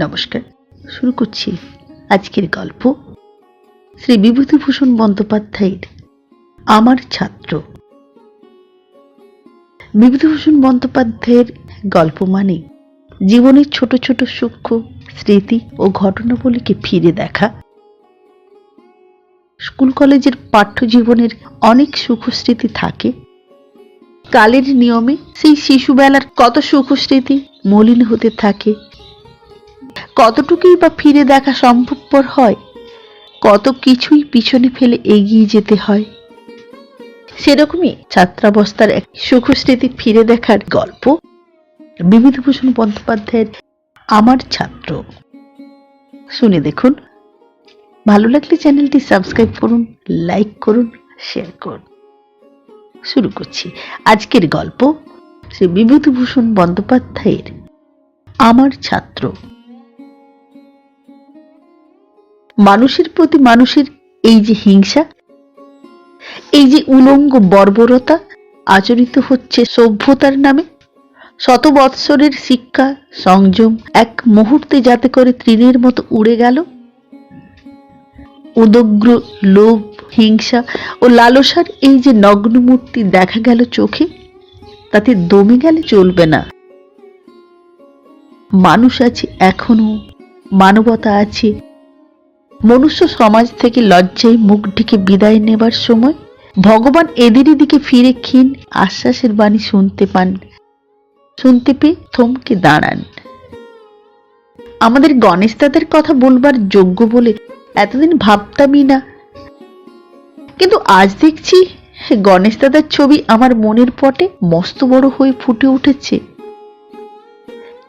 নমস্কার, শুরু করছি আজকের গল্প শ্রী বিভূতিভূষণ বন্দ্যোপাধ্যায়ের আমার ছাত্র। বিভূতিভূষণ বন্দ্যোপাধ্যায়ের গল্প মানে জীবনের ছোট ছোট সূক্ষ্ম স্মৃতি ও ঘটনাবলীকে ফিরে দেখা। স্কুল কলেজের পাঠ্য জীবনের অনেক সুখ স্মৃতি থাকে, কালের নিয়মে সেই শিশুবেলার কত সুখ স্মৃতি মলিন হতে থাকে। কতটুকুই বা ফিরে দেখা সম্ভবপর হয়, কত কিছুই পিছনে ফেলে এগিয়ে যেতে হয়। সেরকমই ছাত্রাবস্থার এক সুখ স্মৃতি ফিরে দেখার গল্প বিভূতিভূষণ বন্দ্যোপাধ্যায়ের আমার ছাত্র। শুনে দেখুন, ভালো লাগলে চ্যানেলটি সাবস্ক্রাইব করুন, লাইক করুন, শেয়ার করুন। শুরু করছি আজকের গল্প শ্রী বিভূতিভূষণ বন্দ্যোপাধ্যায়ের আমার ছাত্র। মানুষের প্রতি মানুষের এই যে হিংসা, এই যে উলঙ্গ বর্বরতা আচরিত হচ্ছে সভ্যতার নামে, শত বৎসরের শিক্ষা সংযম এক মুহূর্তে যাতে করে তৃণের মতো উড়ে গেল। উদগ্র লোভ, হিংসা ও লালসার এই যে নগ্ন মূর্তি দেখা গেল চোখে, তাতে দমে গেলে চলবে না। মানুষ আছে এখনো, মানবতা আছে। মনুষ্য সমাজ থেকে লজ্জায় মুখ ঢেকে বিদায় নেবার সময় ভগবান এদেরই দিকে ফিরে ক্ষীণ আশ্বাসের বাণী শুনতে পান। শুনতে পেয়ে থমকে দাঁড়ান। আমাদের গণেশ দাদার কথা বলবার যোগ্য বলে এতদিন ভাবতামই না, কিন্তু আজ দেখছি গণেশ দাদার ছবি আমার মনের পটে মস্ত বড় হয়ে ফুটে উঠেছে।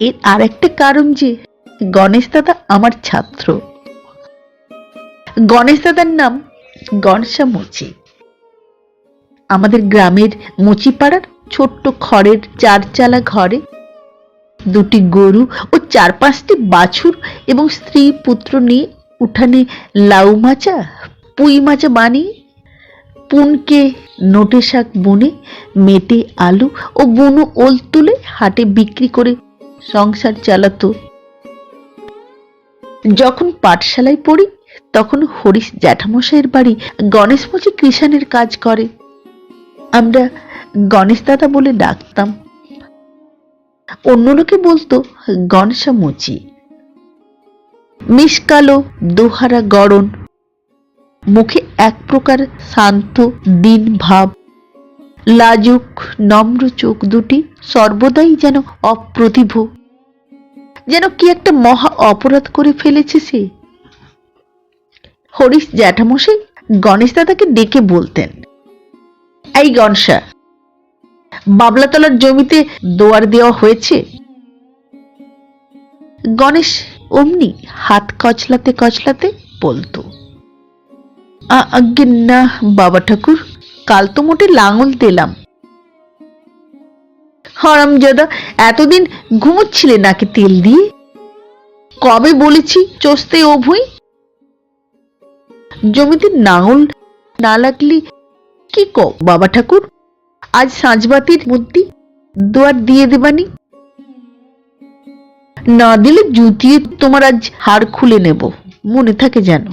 এর আর একটা কারণ যে গণেশ দাদা আমার ছাত্র। গণেশ দাদার নাম গণসা মুচি। আমাদের গ্রামের মুচিপাড়ার ছোট্ট খড়ের চারচালা ঘরে দুটি গরু ও 4-5টি বাছুর এবং স্ত্রী পুত্র নিয়ে উঠানে লাউ মাচা, পুঁই মাচা বানিয়ে, পুনকে নোটে শাক বুনে, মেটে আলু ও বুনো ওল তুলে হাটে বিক্রি করে সংসার চালাতো। যখন পাঠশালায় পড়ি তখন হরিশ জ্যাঠামশাইয়ের বাড়ি গণেশ মুচি কৃষাণের কাজ করে। আমরা গণেশ দাদা বলে ডাকতাম। অন্য লোকে বলতো গণসা মুচি। মিশকালো দোহারা গড়ন, মুখে এক প্রকার শান্ত দীন ভাব, লাজুক নম্র চোখ দুটি সর্বদাই যেন অপ্রতিভ, যেন কি একটা মহা অপরাধ করে ফেলেছে সে। হরিশ জ্যাঠামশাই গণেশ দাদাকে ডেকে বলতেন, এই গণসা, বাবলাতলার জমিতে দোয়ার দেওয়া হয়েছে? গণেশ অমনি হাত কচলাতে কচলাতে বলতো, আজ্ঞে না বাবা ঠাকুর, কাল তো মোটে লাঙল দিলাম। হারামজাদা, এতদিন ঘুমোচ্ছিলে নাকি তেল দিয়ে? কবে বলেছি চষতে ও ভুঁই? জমিতে নাঙল না লাগলি কি কও বাবা ঠাকুর, আজ সাঁঝবাতির মধ্যে দোয়ার দিয়ে দেবানি। না দিলে জুতিয়ে তোমার আজ হাড় খুলে নেব, মনে থাকে যেন।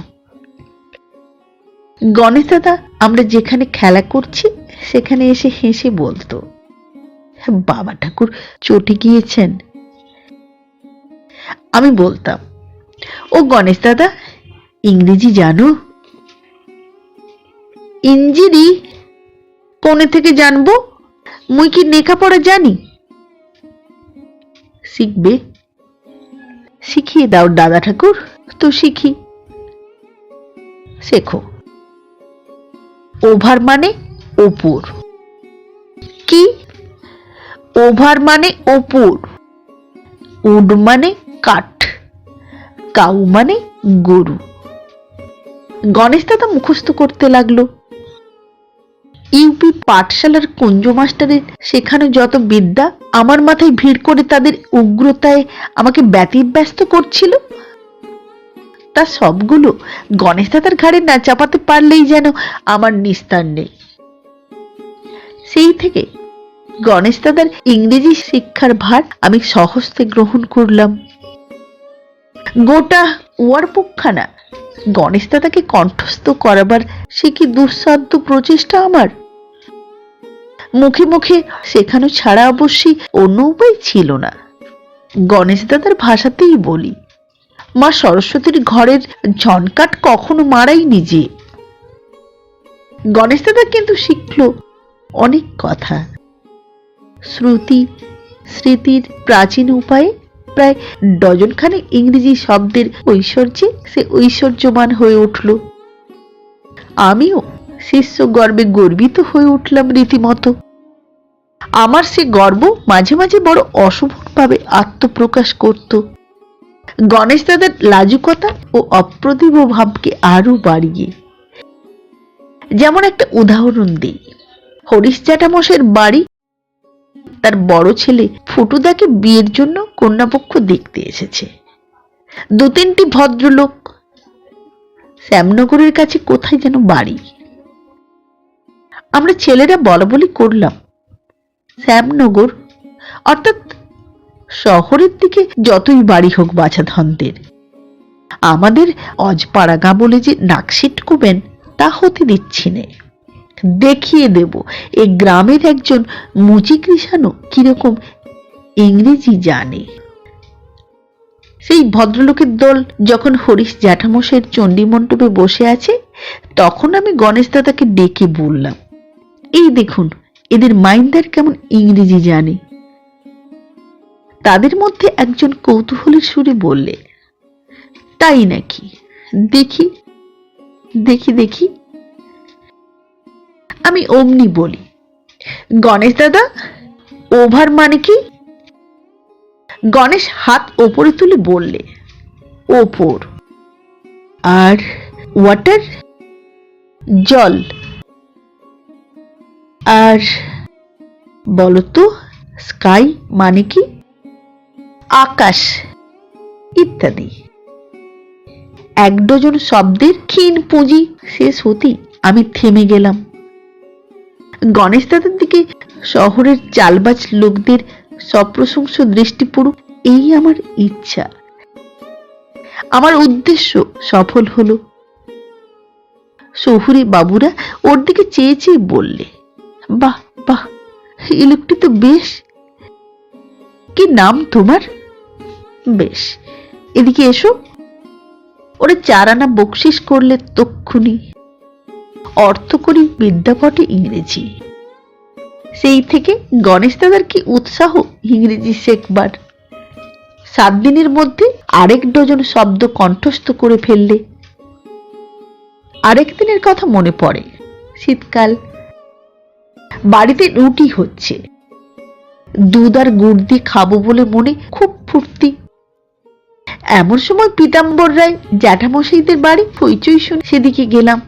গণেশ দাদা আমরা যেখানে খেলা করছি সেখানে এসে হেসে বলতো, বাবা ঠাকুর চটে গিয়েছেন। আমি বলতাম, ও গণেশ দাদা, ইংরেজি জানো? ইঞ্জিরি কোনে থেকে জানবো, মুই কি লেখাপড়া জানি? শিখবে? শিখিয়ে দাও দাদা ঠাকুর, তো শিখি। শেখো। ওভার মানে ওপর। কি? ওভার মানে ওপর, উড মানে কাঠ, কাউ মানে গরু। গণেশ দাদা মুখস্থ করতে লাগলো। ইউপি পাঠশালার কুঞ্জ মাস্টারের শেখানো যত বিদ্যা আমার মাথায় ভিড় করে তাদের উগ্রতায় আমাকে ব্যতিব্যস্ত করছিল, তা সবগুলো গণেশ দাদার ঘাড়ে না চাপাতে পারলেই যেন আমার নিস্তার নেই। সেই থেকে গণেশ দাদার ইংরেজি শিক্ষার ভার আমি সহস্তে গ্রহণ করলাম। গোটা ওয়ারপোকখানা গণেশ দাদাকে কণ্ঠস্থ করাবার সে কি দুঃসাধ্য প্রচেষ্টা আমার। মুখে মুখে শেখানো ছাড়া অবশ্যই অন্য উপায় ছিল না। গণেশ দাদার ভাষাতেই বলি, মা সরস্বতীর ঘরের ঝনকাট কখনো মারাইনি যে। গণেশ দাদা কিন্তু শিখল অনেক কথা, শ্রুতি স্মৃতির প্রাচীন উপায়ে প্রায় ডজনখানেক ইংরেজি শব্দের ঐশ্বর্যে সে ঐশ্বর্যবান হয়ে উঠল। আমিও শিষ্য গর্বে গর্বিত হয়ে উঠলাম রীতিমতো। আমার সে গর্ব মাঝে মাঝে বড় অশুভভাবে আত্মপ্রকাশ করত। গণেশ দাদার লাজুকতা ও অপ্রতিভ ভাবকে আরো বাড়িয়ে। যেমন একটা উদাহরণ দিই, হরিশ জ্যাঠামশাইয়ের বাড়ি তার বড় ছেলে ফুটুদাকে বিয়ের জন্য কন্যাপক্ষ দেখতে এসেছে। দু তিনটি ভদ্রলোক, শ্যামনগরের কাছে কোথায় যেন বাড়ি। আমরা ছেলেরা বলা বলি করলাম, শ্যামনগর অর্থাৎ শহরের দিকে যতই বাড়ি হোক বাছাধনদের, আমাদের অজপাড়াগা বলে যে নাক সিটকুবেন তা হতে দিচ্ছি নে। দেখিয়ে দেব এই গ্রামের একজন মুচি কৃষাণু কিরকম ইংরেজি জানে। সেই ভদ্রলোকের দল যখন হরিশ জ্যাঠামশাইয়ের চণ্ডী মণ্ডপে বসে আছে, তখন আমি গণেশ দাদাকে ডেকে বললাম, এই দেখুন এদের মাইন্দার কেমন ইংরেজি জানে। তাদের মধ্যে একজন কৌতূহলের সুরে বললে, তাই নাকি, দেখি দেখি দেখি। আমি অমনি বলি, গণেশ দাদা ওভার মানে কি? গণেশ হাত ওপরে তুলে বললে, ওপর। আর ওয়াটার জল। আর বলতো স্কাই মানে কি? আকাশ ইত্যাদি। এক ডজন শব্দের ক্ষীণ পুঁজি শেষ হতেই আমি থেমে গেলাম। গণেশ দাদার দিকে শহরের চালবাজ লোকদের সপ্রশংস দৃষ্টি পড়ুক, এই আমার ইচ্ছা। আমার উদ্দেশ্য সফল হলো। শহুরে বাবুরা ওর দিকে চেয়ে চেয়ে বললে, বাহ বাহ, এই লোকটি তো বেশ। কি নাম তোমার? বেশ, এদিকে এসো। ওরা 4 আনা বকশিস করলে তক্ষুনি। অর্থ করি বিদ্যাপটে ইংরেজি। সেই থেকে গণেশ দাদার কি উৎসাহ ইংরেজি শেখবার। 7 দিনের মধ্যে আরেক ডজন শব্দ কণ্ঠস্থ করে ফেললে। আরেক দিনের কথা মনে পড়ে, শীতকাল, বাড়িতে রুটি হচ্ছে। দুধ আর গুড় দিয়ে খাবো বলে মনে খুব ফুর্তি। এমন সময় পীতাম্বর রায় জ্যাঠামশাইদের বাড়ি হইচই শুনে সেদিকে গেলাম।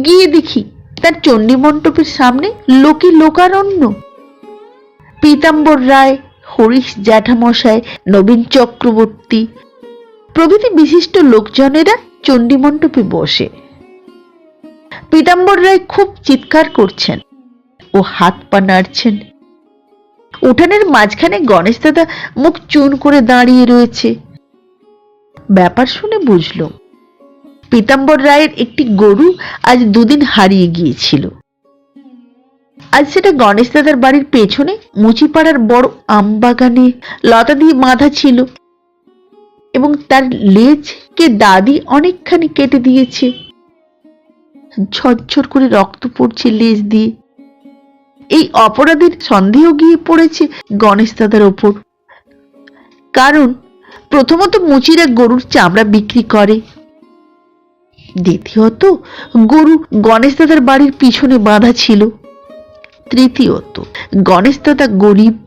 গিয়ে দেখি তার চণ্ডী মণ্ডপের সামনে লোকে লোকারণ্য। পীতাম্বর রায়, হরিশ জ্যাঠামশাই, নবীন চক্রবর্তী প্রভৃতি বিশিষ্ট লোকজনেরা চণ্ডী মণ্ডপে বসে। পীতাম্বর রায় খুব চিৎকার করছেন ও হাত পা নাড়ছেন। উঠানের মাঝখানে গণেশ দাদা মুখ চুন করে দাঁড়িয়ে রয়েছে। ব্যাপার শুনে বুঝল, পীতাম্বর রায়ের একটি গরু আজ 2 দিন হারিয়ে গিয়েছিল। আজ সেটা গণেশ দাদার বাড়ির পেছনে মুচিপাড়ার বড় আমবাগানে লতা দিয়ে বাঁধা ছিল এবং তার লেজকে দাদি অনেকখানি কেটে দিয়েছে। ঝরঝর করে রক্ত পড়ছে লেজ দিয়ে। এই অপরাধের সন্দেহ গিয়ে পড়েছে গণেশ দাদার ওপর। কারণ প্রথমত মুচিরা গরুর চামড়া বিক্রি করে, দ্বিতীয়ত গরু গণেশ দাদার বাড়ির পিছনে বাঁধা ছিল, তৃতীয়ত গণেশ দাদা গরিব।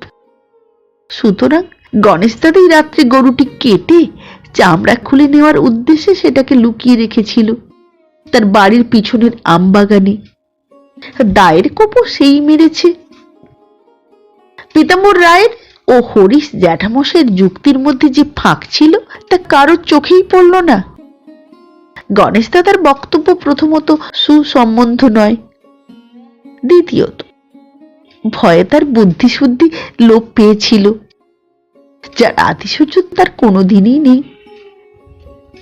সুতরাং গণেশ দাদাই রাত্রে গরুটি কেটে চামড়া খুলে নেওয়ার উদ্দেশ্যে সেটাকে লুকিয়ে রেখেছিল তার বাড়ির পিছনের আমবাগানে। দায়ের কোপও সেই মেরেছে। পীতাম্বর রায়ের ও হরিশ জ্যাঠামশাইয়ের যুক্তির মধ্যে যে ফাঁক ছিল তা কারোর চোখেই পড়ল না। গণেশ দাদার বক্তব্য প্রথমত সুসম্বন্ধ নয়, দ্বিতীয়ত ভয়ে তার বুদ্ধিশুদ্ধি লোপ পেয়েছিল, যার আতিশয্য তার কোনোদিনই নেই।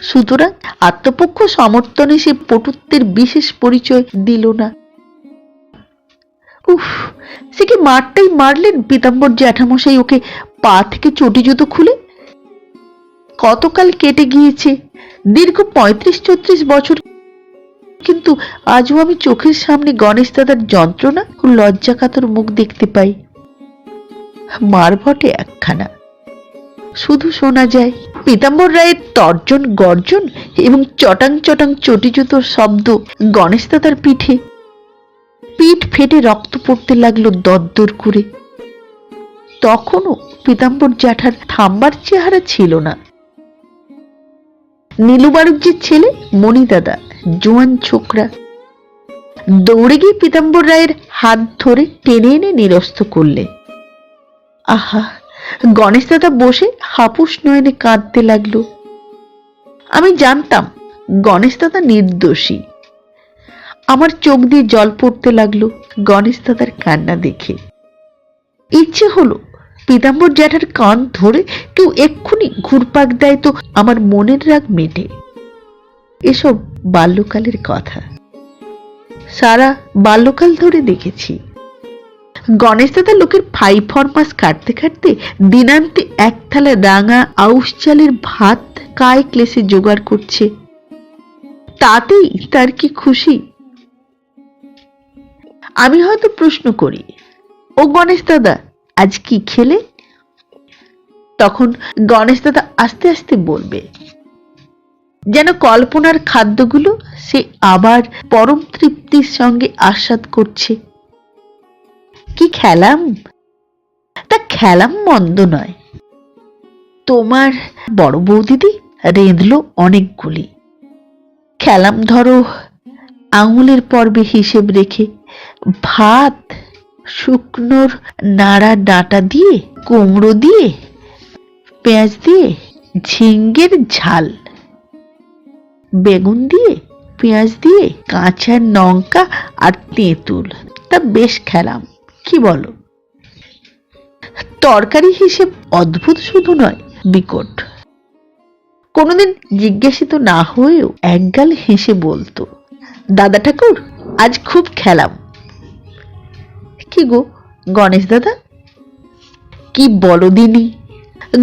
সুতরাং আত্মপক্ষ সমর্থনে সে পটুত্বের বিশেষ পরিচয় দিল না। উফ, সে কি মারটাই মারলেন পীতাম্বর জ্যাঠামশাই ওকে পা থেকে চটি জুতো খুলে। কতকাল কেটে গিয়েছে, দীর্ঘ 35-34 বছর, কিন্তু আজও আমি চোখের সামনে গণেশ দাদার যন্ত্রণা ও লজ্জাকাতর মুখ দেখতে পাই। মার বটে একখানা, শুধু শোনা যায় পীতাম্বর রায়ের তর্জন গর্জন এবং চটাং চটাং চটি জুতোর শব্দ গণেশ দাদার পিঠে। পিঠ ফেটে রক্ত পড়তে লাগলো দরদর করে। তখনও পীতাম্বর জ্যাঠার থামবার চেহারা ছিল না। নীলু বাড়ুজ্যের ছেলে মণি দাদা, জোয়ান ছোকরা, দৌড়ে গিয়ে পীতাম্বর রায়ের হাত ধরে টেনে এনে নিরস্ত করলে। আহা, গণেশ দাদা বসে হাপুস নয়নে কাঁদতে লাগলো। আমি জানতাম গণেশ দাদা নির্দোষী। আমার চোখ দিয়ে জল পড়তে লাগলো গণেশ দাদার কান্না দেখে। ইচ্ছে হলো পীতাম্বর জ্যাঠার কান ধরে কেউ এক্ষুনি ঘুরপাক দেয় তো আমার মনের রাগ মেটে। এসব বাল্যকালের কথা, সারা বাল্যকাল ধরে দেখেছি। গণেশ দাদা লোকের ফাই ফরমাস কাটতে কাটতে দিনান্তে এক থালা রাঙা আউশ চালের ভাত কায় ক্লেশে জোগাড় করছে, তাতেই তার কি খুশি। আমি হয়তো প্রশ্ন করি, ও গণেশ দাদা, আজ কি খেলে? তখন গণেশ দাদা আস্তে আস্তে বলবে, যেন কল্পনার খাদ্যগুলো সে আবার পরম তৃপ্তির সঙ্গে আস্বাদ করছে। কি খেলাম? তা খেলাম মন্দ নয়। তোমার বড় বৌদিদি রেঁধলো অনেকগুলি। খেলাম ধরো আঙুলের পর্বে হিসেব রেখে ভাত, শুকনোর নাড়া ডাঁটা দিয়ে, কুমড়ো দিয়ে, পেঁয়াজ দিয়ে, ঝিঙ্গের ঝাল, বেগুন দিয়ে, পেঁয়াজ দিয়ে, কাঁচা লঙ্কা আর তেঁতুল। তা বেশ খেলাম, কি বলো? তরকারি হিসেব অদ্ভুত শুধু নয়, বিকট। কোনোদিন জিজ্ঞাসিত না হয়েও একগাল হেসে বলতো, দাদা ঠাকুর, আজ খুব খেলাম। কি গো গণেশ দাদা? কি বলো দিনি?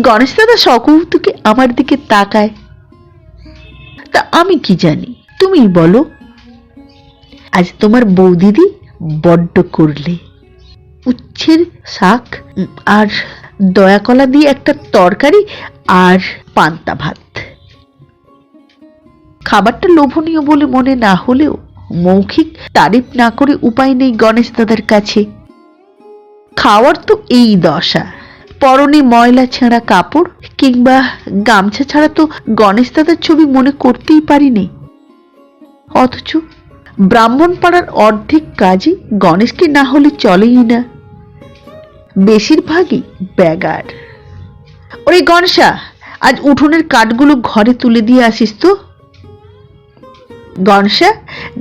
গণেশ দাদা সকৌতুকে আমার দিকে তাকায়। তা আমি কি জানি, তুমি বলো। আজ তোমার বৌদিদি বড্ড করলে। উচ্ছের শাক আর দয়াকলা দিয়ে একটা তরকারি আর পান্তা ভাত। খাবারটা লোভনীয় বলে মনে না হলেও মৌখিক তারিফ না করে উপায় নেই গণেশ দাদার কাছে। খাওয়ার তো এই দশা, পরনে ময়লা ছেঁড়া কাপড় কিংবা গামছা ছাড়া তো গণেশ দাদার ছবি মনে করতেই পারিনি। অথচ ব্রাহ্মণ পাড়ার অর্ধেক কাজই গণেশকে না হলে চলেই না, বেশিরভাগই ব্যাগার। ওরে গণেশা, আজ উঠোনের কাঠগুলো ঘরে তুলে দিয়ে আসিস তো। গণেশা,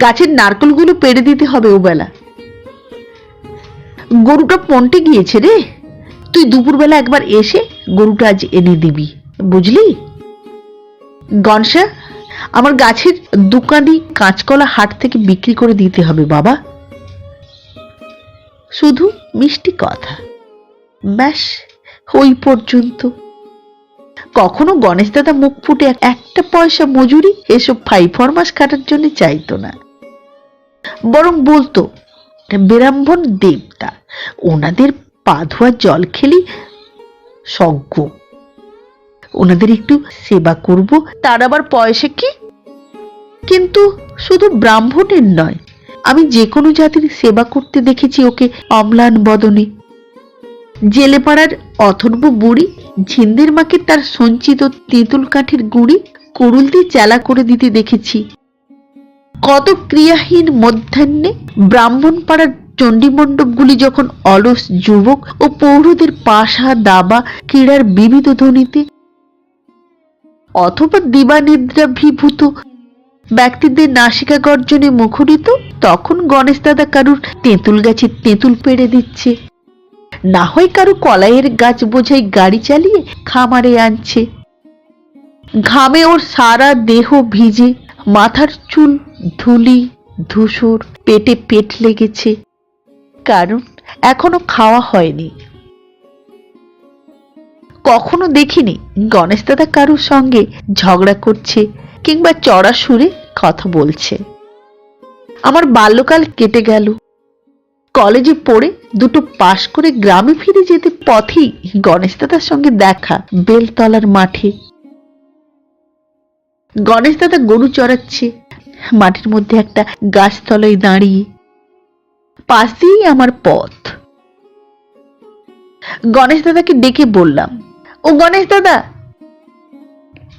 গাছের নারকেলগুলো পেড়ে দিতে হবে ওবেলা। গরুটা পন্টে গিয়েছে রে, তুই দুপুরবেলা একবার এসে গরুটা আজ এনে দিবি, বুঝলি? গণেশা, আমার গাছের দোকানি কাঁচকলা হাট থেকে বিক্রি করে দিতে হবে বাবা। শুধু মিষ্টি কথা, ব্যাস ওই পর্যন্ত। কখনো গণেশ দাদা মুখ ফুটে একটা পয়সা মজুরি এসব ফাই ফরমাস কাটার জন্য চাইতো না, বরং বলতো ব্রাহ্মণ দেবতা, ওনাদের পা ধোয়া জল খেলি সজ্ঞ, ওনাদের একটু সেবা করব, তার আবার পয়সা কি? কিন্তু শুধু ব্রাহ্মণের নয়, আমি যে কোনো জাতির সেবা করতে দেখেছি ওকে অম্লান বদনে। জেলেপাড়ার অথর্ব বুড়ি ঝিন্দের মাকে তার সঞ্চিত তেঁতুল কাঠের গুঁড়ি কুড়ুল দিয়ে চেলা করে দিতে দেখেছি। কত ক্রিয়াহীন মধ্যাহ্নে ব্রাহ্মণ পাড়ার চণ্ডীমণ্ডপগুলি যখন অলস যুবক ও পৌরদের পাশা দাবা ক্রীড়ার বিবিধ ধ্বনিতে অথবা দিবানিদ্রাভিভূত ব্যক্তিদের নাসিকা গর্জনে মুখরিত, তখন গণেশ দাদা কারুর তেঁতুল গাছে তেঁতুল পেড়ে দিচ্ছে, না হয় কারু কলাইয়ের গাছ বোঝাই গাড়ি চালিয়ে খামারে আনছে। ঘামে ওর সারা দেহ ভিজে, মাথার চুল ধুলি ধূসর, পেটে পেট লেগেছে, কারণ এখনো খাওয়া হয়নি। কখনো দেখিনি গণেশ দাদা কারুর সঙ্গে ঝগড়া করছে কিংবা চড়া সুরে কথা বলছে। আমার বাল্যকাল কেটে গেল। কলেজে পড়ে দুটো পাশ করে গ্রামে ফিরে যেতে পথেই গণেশ দাদার সঙ্গে দেখা বেলতলার মাঠে। গণেশ দাদা গরু চড়াচ্ছে মাঠের মধ্যে একটা গাছতলায় দাঁড়িয়ে। পাশ দিয়েই আমার পথ। গণেশ দাদাকে ডেকে বললাম, ও গণেশ দাদা,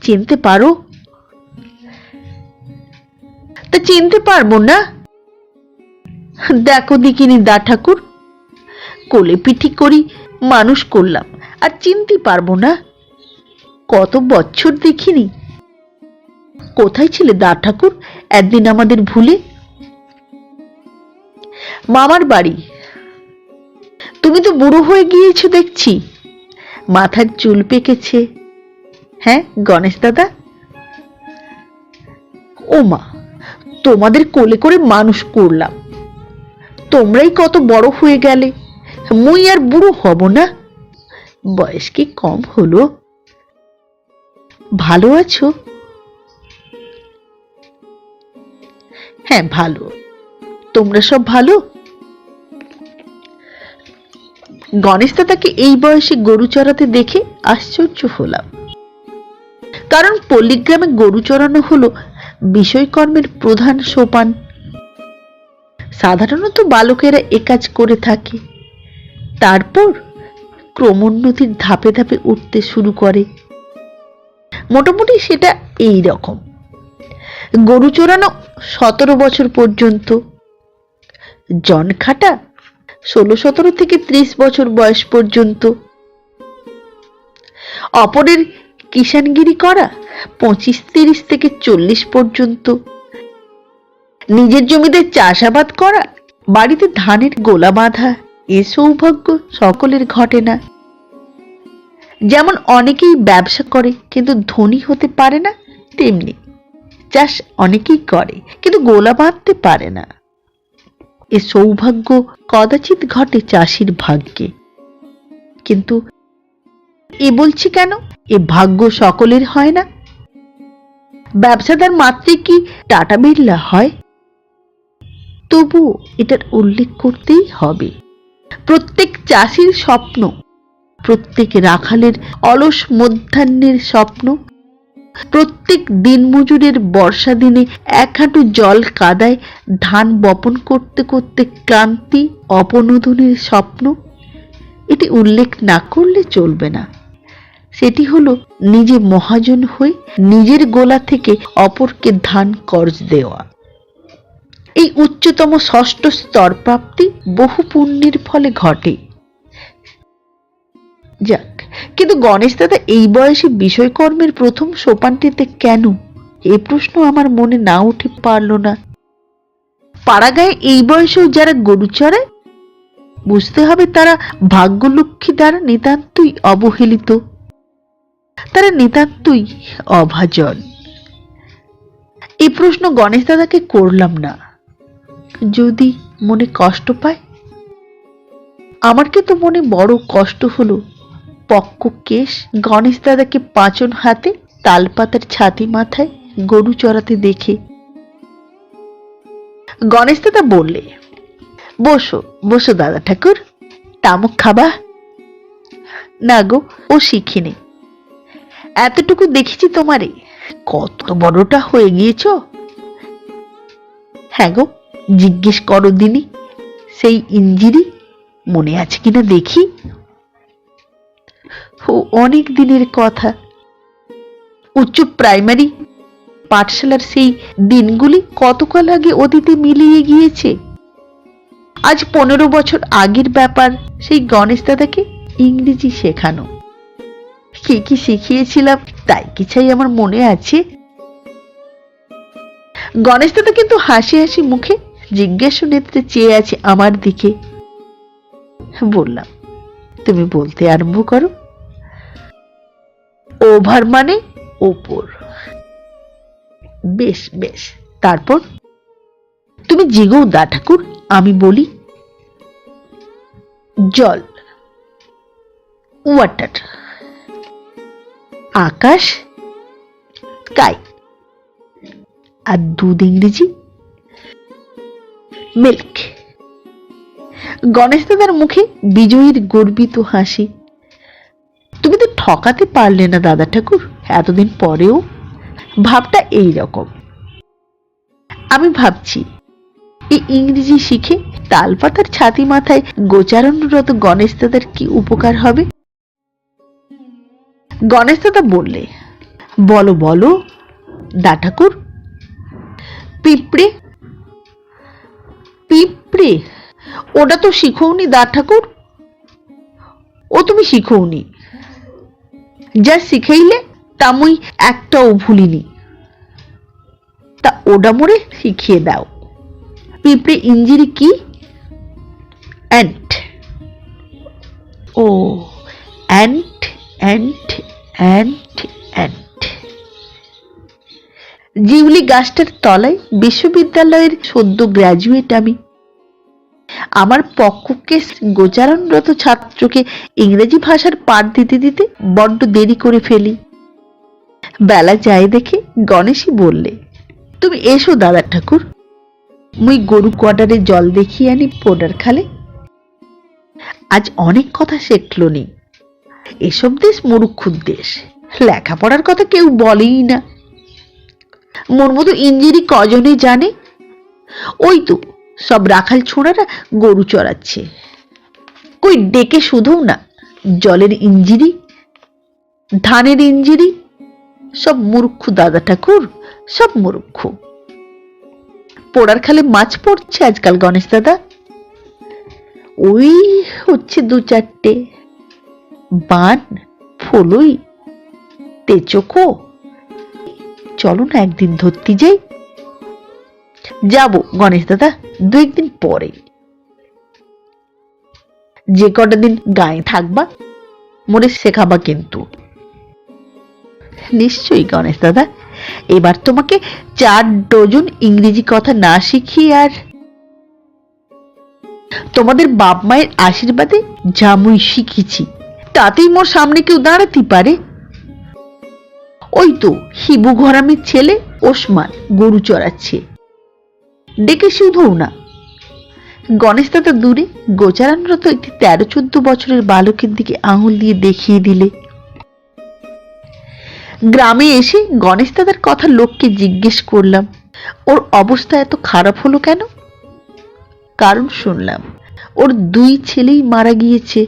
চিনতে পারো? তা চিনতে পারবো না? দেখো দেখিনি দা ঠাকুর, কোলে পিঠি করি মানুষ করলাম, আর চিনতে পারবো না? কত বছর দেখিনি। কোথায় ছিলে দা ঠাকুর একদিন আমাদের ভুলে? মামার বাড়ি। তুমি তো বুড়ো হয়ে গিয়েছো দেখছি, মাথার চুল পেকেছে। হ্যাঁ গণেশ দাদা। ও মা, তোমাদের কোলে করে মানুষ করলাম, তোমরাই কত বড় হয়ে গেলে, মুই আর বুড়ো হব না? বয়স কি কম হলো? ভালো আছো? হ্যাঁ ভালো। তোমরা সব ভালো? গণেশ দাদাকে এই বয়সে গরু চড়াতে দেখে আশ্চর্য হলাম। কারণ পল্লীগ্রামে গরু চড়ানো হলো বিষয়কর্মের প্রধান সোপান। সাধারণত বালকেরা এ কাজ করে থাকে, তারপর ক্রমোন্নতির ধাপে ধাপে উঠতে শুরু করে। মোটামুটি সেটা এই রকম। গরু চড়ানো 17 বছর পর্যন্ত, জন খাটা 16-17 থেকে 30 বছর বয়স পর্যন্ত, অপরের কিষানগিরি করা 25-30 থেকে 40 পর্যন্ত, নিজের জমিতে চাষাবাদ করা, বাড়িতে ধানের গোলা বাঁধা, এ সৌভাগ্য সকলের ঘটে না। যেমন অনেকেই ব্যবসা করে কিন্তু ধনী হতে পারে না, তেমনি চাষ অনেকেই করে কিন্তু গোলা বাঁধতে পারে না। এ সৌভাগ্য কদাচিৎ ঘটে চাষির ভাগ্যে। কিন্তু এ বলছি কেন, এ ভাগ্য সকলের হয় না। ব্যবসাদার মাত্রে কি টাটা বিড়লা হয়? তবু এটার উল্লেখ করতেই হবে। প্রত্যেক চাষির স্বপ্ন, প্রত্যেক রাখালের অলস মধ্যাহ্নের স্বপ্ন, প্রত্যেক দিনমজুরের বর্ষা দিনে এক হাঁটু জল কাদায় ধান বপন করতে করতে ক্লান্তি অপনোদনের স্বপ্ন, এটি উল্লেখ না করলে চলবে না। সেটি হলো নিজে মহাজন হয়ে নিজের গোলা থেকে অপরকে ধান কর্জ দেওয়া। এই উচ্চতম ষষ্ঠ স্তর প্রাপ্তি বহু পুণ্যের ফলে ঘটে। যাক, কিন্তু গণেশ দাদা এই বয়সে বিষয়কর্মের প্রথম সোপানটিতে কেন, এই প্রশ্ন আমার মনে না উঠে পারল না। পাড়াগাঁয়ে এই বয়সেও যারা গরু চড়ায়, বুঝতে হবে তারা ভাগ্যলক্ষ্মী দ্বারা নিতান্তই অবহেলিত, তারা নিতান্তই অভাজন। এই প্রশ্ন গণেশ দাদাকে করলাম না, যদি মনে কষ্ট পায়। আমার তো মনে বড় কষ্ট হলো পক্ক কেশ গণেশ দাদাকে পাঁচন হাতে তালপাতার ছাতি মাথায় গরু চড়াতে দেখে। গণেশ দাদা বললে, বসো বসো দাদা ঠাকুর, তামুক খাবা? না গো, ও শিখিনি। এতটুকু দেখেছি তোমারে, কত বড়টা হয়ে গিয়েছ। হ্যাঁ গো, জিজ্ঞেস করো দিনি, সেই ইঞ্জিরি মনে আছে কিনা দেখি। ও অনেক দিনের কথা। উচ্চ প্রাইমারি পাঠশালার সেই দিনগুলি কতকাল আগে অতীতে মিলিয়ে গিয়েছে। আজ 15 বছর আগের ব্যাপার সেই গণেশ দাদাকে ইংরেজি শেখানো। কি কি শিখিয়েছিলাম তাই কিছুই আমার মনে আছে। গণেশ দাদা কিন্তু হাসি হাসি মুখে জিজ্ঞাসা নেত্রে চেয়ে আছে আমার দিকে। বললাম, তুমি বলতে আরম্ভ করো। ওভার মানে ওপর। বেশ বেশ, তারপর? তুমি জেগো দা ঠাকুর, আমি বলি। জল, ওয়াটার। আকাশ, স্কাই। আর দুধ ইংরেজি? মিল্ক। গণেশ দাদার মুখে বিজয়ীর গর্বিত হাসি। তুমি তো ঠকাতে পারলে না দাদা ঠাকুর, এতদিন পরেও। ভাবটা এই রকম। আমি ভাবছি এই ইংরেজি শিখে তালপাতার ছাতি মাথায় গোচারণরত গণেশ দাদার কি উপকার হবে। গণেশ দাদা বললে, বলো বলো দা ঠাকুর। পিঁপড়ে। পিঁপড়ে? ওটা তো শিখোনি দা ঠাকুর। ও তুমি শিখোনি, যা শিখাইলে তা মুই একটাও ভুলিনি। তা ওটা মোরে শিখিয়ে দাও। পিঁপড়ে ইঞ্জিরি কি? অ্যান্ট। ও, অ্যান্ট অ্যান্ট অ্যান্ট অ্যান্ট। জিউলি গাছটার তলায় বিশ্ববিদ্যালয়ের সদ্য গ্র্যাজুয়েট আমি। আমার পক্ষকে গোচারণরত ছাত্রকে ইংরেজি ভাষার পাঠ দিতে দিতে বড্ড দেরি করে ফেলি। বেলা যায় দেখে গণেশই বললে, তুমি এসো দাদা ঠাকুর, মুই গরু কোয়ার্টারে জল দেখিয়ে আনি পোডার খালে। আজ অনেক কথা শেখলো নি। এসব দেশ মরুক্ষুর দেশ, লেখাপড়ার কথা কেউ বলেই না। মোর মতো ইঞ্জিরি কজনে জানে? ওই তো সব রাখাল ছোড়ারা গরু চড়াচ্ছে। কই ডেকে শুধু না, জলের ইঞ্জিরি, ধানের ইঞ্জিরি। সব মূর্খ দাদা ঠাকুর, সব মূর্খ। পোড়ার খালে মাছ পড়ছে আজকাল গণেশ দাদা? ওই হচ্ছে দু চারটে। বান, ফলুই, তেচকো। চলো না একদিন ধরতে যাই। যাবো গণেশ দাদা, দু একদিন পরে। যে কটা দিন গায়ে থাকবা মোরে শেখাবা কিন্তু। নিশ্চয়ই গণেশ দাদা, এবার তোমাকে 4 ডজন ইংরেজি কথা না শিখিয়ে আর তোমাদের বাপ মায়ের আশীর্বাদে যা মুই শিখেছি তাতেই মোর সামনে কেউ দাঁড়াতে পারে। ওই তো হিবু ঘরামির ছেলে ওসমান গরু চড়াচ্ছে, ডেকে শুধু না। গণেশ দাদা দূরে গোচারণরত একটি 13-14 বছরের বালকের দিকে আঙুল দিয়ে দেখিয়ে দিলে। গ্রামে এসে গণেশ দাদার কথা লোককে জিজ্ঞেস করলাম, ওর অবস্থা এত খারাপ হলো কেন? কারণ শুনলাম ওর 2 ছেলেই মারা গিয়েছে।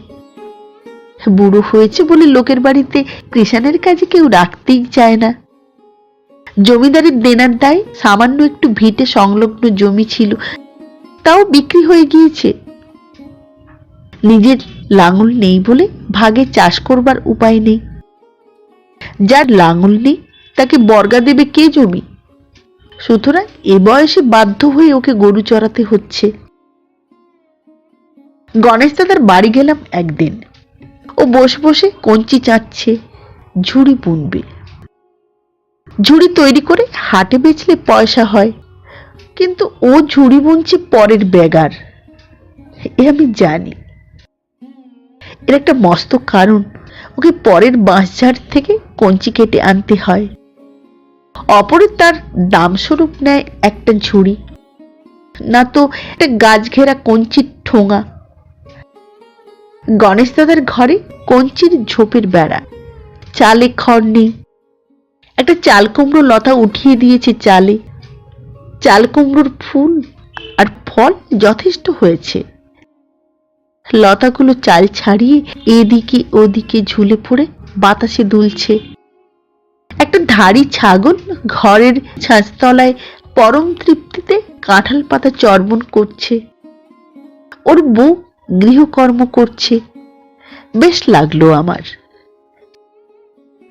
বুড়ো হয়েছে বলে লোকের বাড়িতে কৃষাণের কাজে কেউ রাখতেই চায় না। জমিদারের দেনার দায় সামান্য একটু ভিটে সংলগ্ন জমি ছিল, তাও বিক্রি হয়ে গিয়েছে। নিজের লাঙল নেই বলে ভাগে চাষ করবার উপায় নেই। যার লাঙল নেই তাকে বর্গা দেবে কে জমি? সুতরাং এ বয়সে বাধ্য হয়ে ওকে গরু চড়াতে হচ্ছে। গণেশ দাদার বাড়ি গেলাম একদিন। ও বসে বসে কঞ্চি চাটছে, ঝুড়ি বুনবে। ঝুড়ি তৈরি করে হাটে বেচলে পয়সা হয়, কিন্তু ও ঝুড়ি বুনছে পরের বেগার। এ আমি জানি। এর একটা মস্ত কারণ, ওকে পরের বাঁশঝাড় থেকে কঞ্চি কেটে আনতে হয়। অপরের তার দাম স্বরূপ নেয় একটা ঝুড়ি, না তো একটা গাছ ঘেরা কঞ্চির ঠোঙা। গণেশ দাদার ঘরে কঞ্চির ঝোপের বেড়া, চালে খড় নেই। একটা চাল কুমড়ো লতা উঠিয়ে দিয়েছে চালে। চাল কুমড়োর ফুল আর ফল যথেষ্ট হয়েছে। লতাগুলো চাল ছাড়িয়ে এদিকে ওদিকে ঝুলে পড়ে বাতাসে দুলছে। একটা ধাড়ি ছাগল ঘরের ছাঁচতলায় পরম তৃপ্তিতে কাঁঠাল পাতা চর্বণ করছে। ওর বউ গৃহকর্ম করছে। বেশ লাগলো আমার।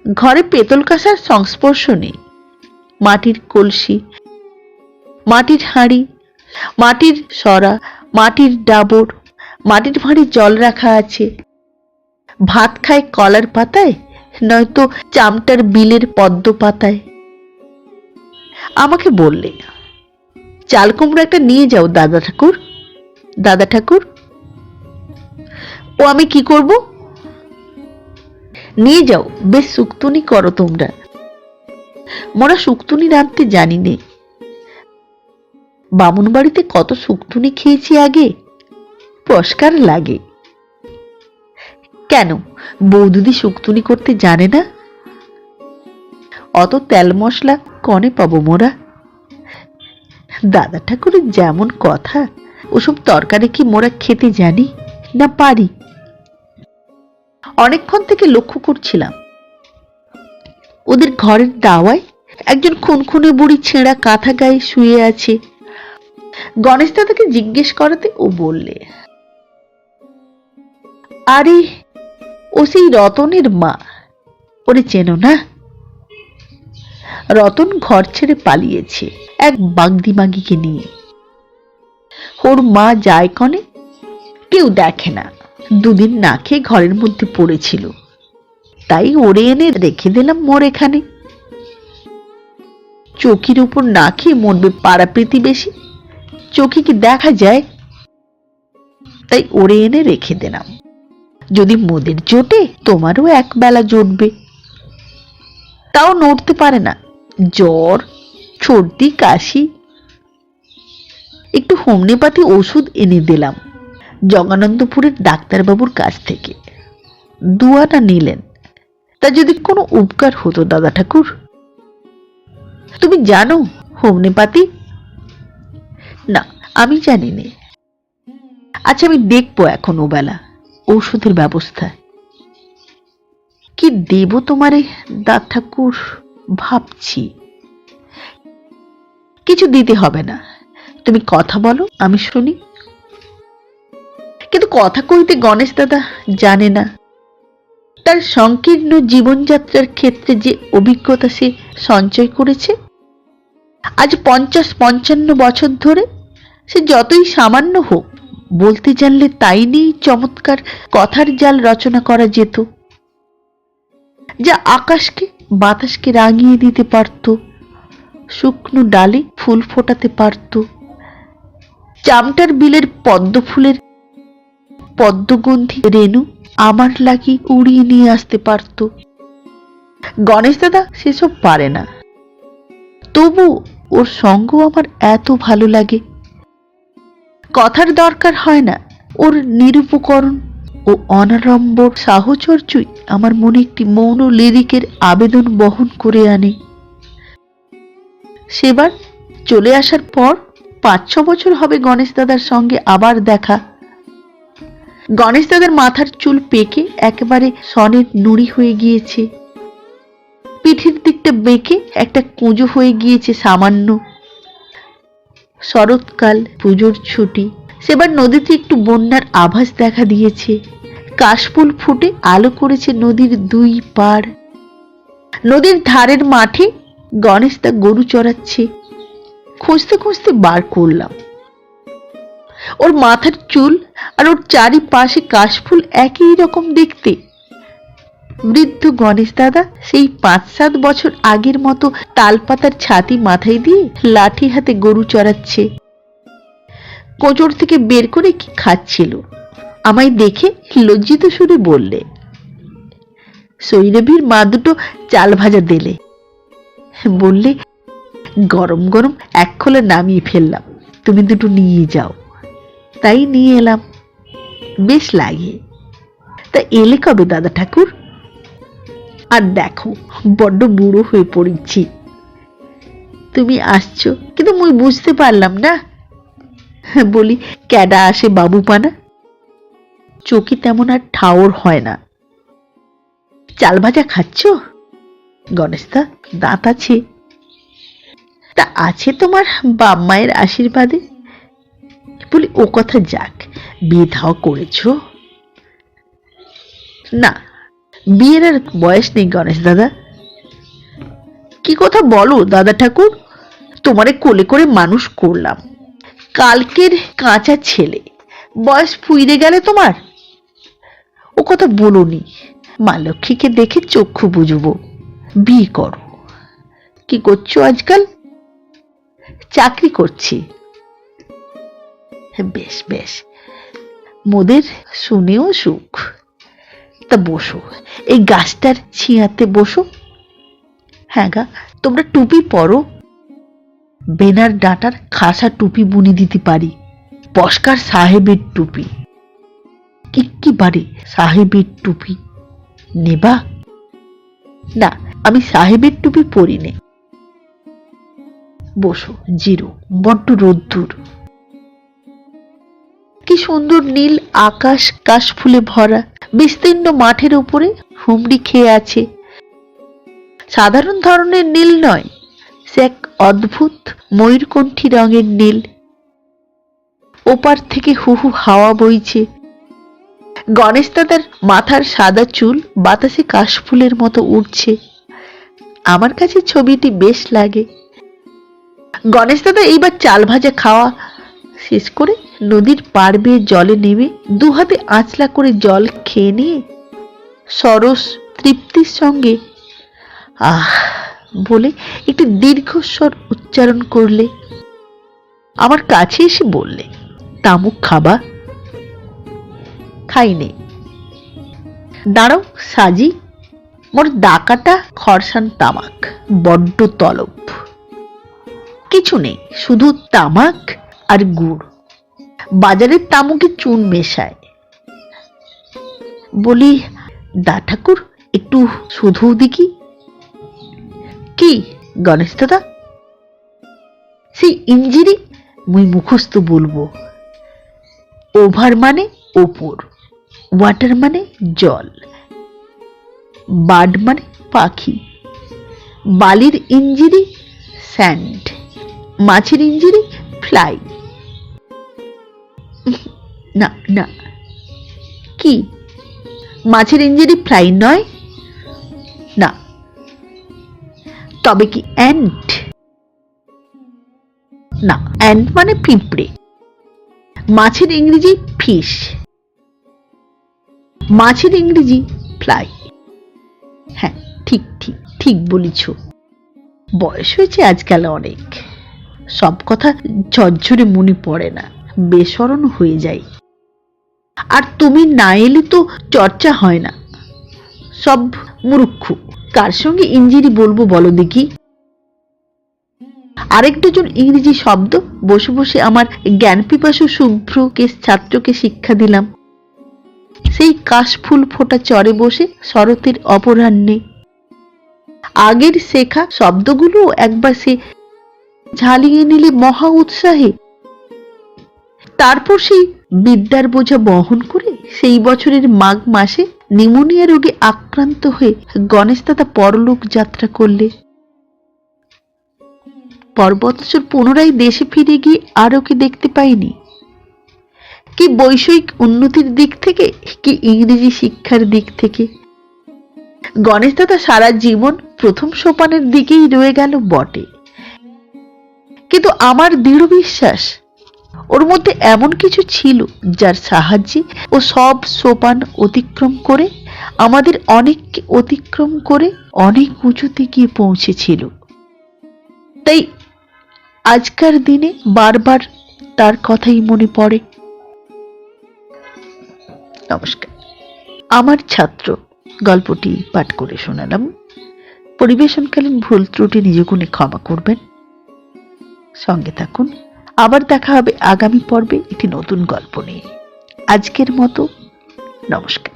ঘরে পেতল কাঁসার সংস্পর্শ নেই। মাটির কলসি, মাটির হাঁড়ি, মাটির সরা, মাটির ডাবর, মাটির ভাঁড়ে জল রাখা আছে। ভাত খায় কলার পাতায়, নয়তো চামটার বিলের পদ্ম পাতায়। আমাকে বললে, চাল কুমড়ো একটা নিয়ে যাও দাদা ঠাকুর। দাদা ঠাকুর, ও আমি কি করব? নিয়ে যাও, বেশ শুক্তুনি করো তোমরা। মোরা শুক্তুনি রাঁধতে জানি নে। বামুন বাড়িতে কত শুক্তুনি খেয়েছি আগে, পস্কার লাগে। কেন, বৌদিদি শুক্তুনি করতে জানে না? অত তেল মশলা কনে পাবো মোরা? দাদা ঠাকুরের যেমন কথা, ওসব তরকারি কি মোরা খেতে জানি না পারি? অনেকক্ষণ থেকে লক্ষ্য করছিলাম, ওদের ঘরের দাওয়ায় একজন খুনখুনে বুড়ি ছেঁড়া কাঁথা গায়ে শুয়ে আছে। গণেশ দাদাকে জিজ্ঞেস করাতে ও বললে, আরে ও সেই রতনের মা, ওরে চেনো না? রতন ঘর ছেড়ে পালিয়েছে এক বাগদি মাগিকে নিয়ে। ওর মা যায় কনে, কেউ দেখে না। দুদিন না খেয়ে ঘরের মধ্যে পড়েছিল, তাই ওরে এনে রেখে দিলাম মোর এখানে। চোখের উপর না খেয়ে মরবে পাড়া প্রতিবেশী, চোখে কি দেখা যায়? তাই ওরে এনে রেখে দিলাম, যদি মোদের জোটে তোমারও এক বেলা জুটবে। তাও নড়তে পারে না, জ্বর, সর্দি, কাশি। একটু হোমিওপ্যাথি ওষুধ এনে দিলাম জগানন্দপুরের ডাক্তারবাবুর কাছ থেকে। 2 আনা নিলেন। তা যদি কোনো উপকার হতো দাদা ঠাকুর। তুমি জানো হোমিওপ্যাথি? না, আমি জানি নে। আচ্ছা, আমি দেখবো এখন ওবেলা ঔষধের ব্যবস্থা। কি দেব তোমারে দাদা ঠাকুর ভাবছি। কিছু দিতে হবে না, তুমি কথা বলো, আমি শুনি। কিন্তু কথা কইতে গণেশ দাদা জানে না। তার সংকীর্ণ জীবনযাত্রার ক্ষেত্রে যে অভিজ্ঞতা সে সঞ্চয় করেছে, আজ 50-55 বছর ধরে, সে যতই সামান্য হোক, বলতে জানলে তাই নিয়েই চমৎকার কথার জাল রচনা করা যেত, যা আকাশকে বাতাসকে রাঙিয়ে দিতে পারত, শুকনো ডালে ফুল ফোটাতে পারত, চামটার বিলের পদ্ম ফুলের পদ্মগন্ধি রেণু আমার লাগি উড়িয়ে নিয়ে আসতে পারত। গণেশ দাদা সেসব পারে না, তবু ওর সঙ্গ আমার এত ভালো লাগে। কথার দরকার হয় না, ওর নিরুপকরণ ও অনাড়ম্বর সাহচর্যই আমার মনে একটি মৌন লিরিকের আবেদন বহন করে আনে। সেবার চলে আসার পর 5-6 বছর হবে গণেশ দাদার সঙ্গে আবার দেখা। গণেশ দাদার মাথার চুল পেকে একেবারে সনের নুড়ি হয়ে গিয়েছে, পিঠের দিকটা বেঁকে একটা কুঁজো হয়ে গিয়েছে সামান্য। শরৎকাল, পুজোর ছুটি, সেবার নদীতে একটু বন্যার আভাস দেখা দিয়েছে। কাশফুল ফুটে আলো করেছে নদীর 2 পাড়। নদীর ধারের মাঠে গণেশ দা গরু চড়াচ্ছে। খুঁজতে খুঁজতে বার করলাম। ওর মাথার চুল আর ওর চারিপাশে কাশফুল একই রকম দেখতে। বৃদ্ধ গণেশ দাদা সেই 5-7 বছর আগের মতো তালপাতার ছাতি মাথায় দিয়ে লাঠি হাতে গরু চড়াচ্ছে। কোচর থেকে বের করে কি খাচ্ছিল, আমায় দেখে লজ্জিত সুরে বললে, সৈরভীর মা দুটো চাল ভাজা দিলে। বললে, গরম গরম 1 খোলা নামিয়ে ফেললাম, তুমি দুটো নিয়ে যাও। তাই নিয়ে এলাম, বেশ লাগে। তা এলে কবে দাদা ঠাকুর? আর দেখো, বড্ড বুড়ো হয়ে পড়েছি। তুমি আসছো, কিন্তু মুই বুঝতে পারলাম না। বলি, ক্যাডা আসে বাবু পানা? চোখে তেমন আর ঠাওর হয় না। চাল ভাজা খাচ্ছ? গণেশদা, দাঁত আছে? তা আছে তোমার বাপ মায়ের আশীর্বাদে। বলি, ও কথা যাক, বিয়ে ধাও করেছ? না, বিয়ের আর বয়স নেই গণেশ দাদা। কি কথা বলো দাদা ঠাকুর? তোমারে কোলে করে মানুষ করলাম, কালকের কাঁচা ছেলে, বয়স ফুইরে গেলে তোমার। ও কথা বলনি, মা লক্ষ্মীকে দেখে চক্ষু বুঝবো। বিয়ে করো। কি করছো আজকাল? চাকরি করছি। বেশ বেশ, মোদের শুনেও সুখ। তা বসো, এই গাছটার ছিয়াতে বসো। হ্যাঁ গা, তোমরা টুপি পরো। বেনার ডাঁটার খাসা টুপি বুনি দিতে পারি, পস্কার সাহেবের টুপি। কি বাড়ি সাহেবের টুপি নেবা? না, আমি সাহেবের টুপি পরি নে। বসো, জিরো, বড্ড রোদ্দুর। কি সুন্দর নীল আকাশ, কাশফুলে ভরা বিস্তীর্ণ মাঠের উপরে হুমড়ি খেয়ে আছে। সাধারণ ধরনের নীল নয়, সে এক অদ্ভুত ময়ূরকণ্ঠী রঙের নীল। ওপার থেকে হু হু হাওয়া বইছে। গণেশ দাদার মাথার সাদা চুল বাতাসে কাশফুলের মতো উঠছে। আমার কাছে ছবিটি বেশ লাগে। গণেশ দাদা এইবার চাল ভাজা খাওয়া শেষ করে নদীর পাড় বেয়ে জলে নেমে দুহাতে আঁচলা করে জল খেয়ে নিয়ে সরস তৃপ্তির সঙ্গে আহ বলে একটি দীর্ঘস্বর উচ্চারণ করলে। আমার কাছে এসে বললে, তামুক খাবা? খাইনি। দাঁড়াও সাজি, মোর ডাকাটা খরসান তামাক, বড্ড তলব। কিছু নেই, শুধু তামাক আর গুড়। বাজারের তামুকে চুন মেশায়। বলি, দা ঠাকুর একটু শুধু দেখি। কি গণেশ দাদা? সেই ইঞ্জিরি মুই মুখস্থ বলবো। ওভার মানে ওপর, ওয়াটার মানে জল, বার্ড মানে পাখি, বালির ইঞ্জিরি স্যান্ড, মাছের ইঞ্জিরি ফ্লাই। না না। কি মাছের ইঞ্জিরি ফ্লাই নয়? না। তবে কি অ্যান্ট? না, অ্যান্ট মানে পিঁপড়ে। মাছের ইংরেজি ফিশ, মাছের ইংরেজি ফ্লাই। হ্যাঁ, ঠিক ঠিক ঠিক বলেছ। বয়স হয়েছে আজকাল অনেক, সব কথা ঝরঝরে মনে পড়ে না, বেসরণ হয়ে যায়। আর তুমি না এলে তো চর্চা হয় না। সব মূর্খ, কার সঙ্গে ইঞ্জিরি বলবো বলো দেখি? আরেক দুজন ইংরেজি শব্দ বসে বসে আমার জ্ঞান পিপাসু শুভ্র কেশ ছাত্রকে শিক্ষা দিলাম, সেই কাশফুল ফোটা চরে বসে শরতের অপরাহ্নে। আগের শেখা শব্দগুলো একবার সে ঝালিয়ে নিলে মহা উৎসাহে। তারপর সেই বিদ্যার বোঝা বহন করে সেই বছরের মাঘ মাসে নিউমোনিয়া রোগে আক্রান্ত হয়ে গণেশ দাদা পরলোক যাত্রা করলে। পর বৎসর পুনরায় দেশে ফিরে গিয়ে আর ওকে দেখতে পাইনি। কি বৈষয়িক উন্নতির দিক থেকে, কি ইংরেজি শিক্ষার দিক থেকে। গণেশ দাদা সারা জীবন প্রথম সোপানের দিকেই রয়ে গেল বটে, কিন্তু আমার দৃঢ় বিশ্বাস ওর মধ্যে এমন কিছু ছিল যার সাহায্যে ও সব সোপান অতিক্রম করে আমাদের অনেককে অতিক্রম করে অনেক উঁচুতে গিয়ে পৌঁছেছিল। তাই আজকার দিনে বারবার তার কথাই মনে পড়ে। নমস্কার, আমার ছাত্র গল্পটি পাঠ করে শোনালাম। পরিবেশনকালীন ভুল ত্রুটি নিজ গুণে ক্ষমা করবেন। সঙ্গে থাকুন, আবার দেখা হবে আগামী পর্বে একটি নতুন গল্প নিয়ে। আজকের মতো নমস্কার।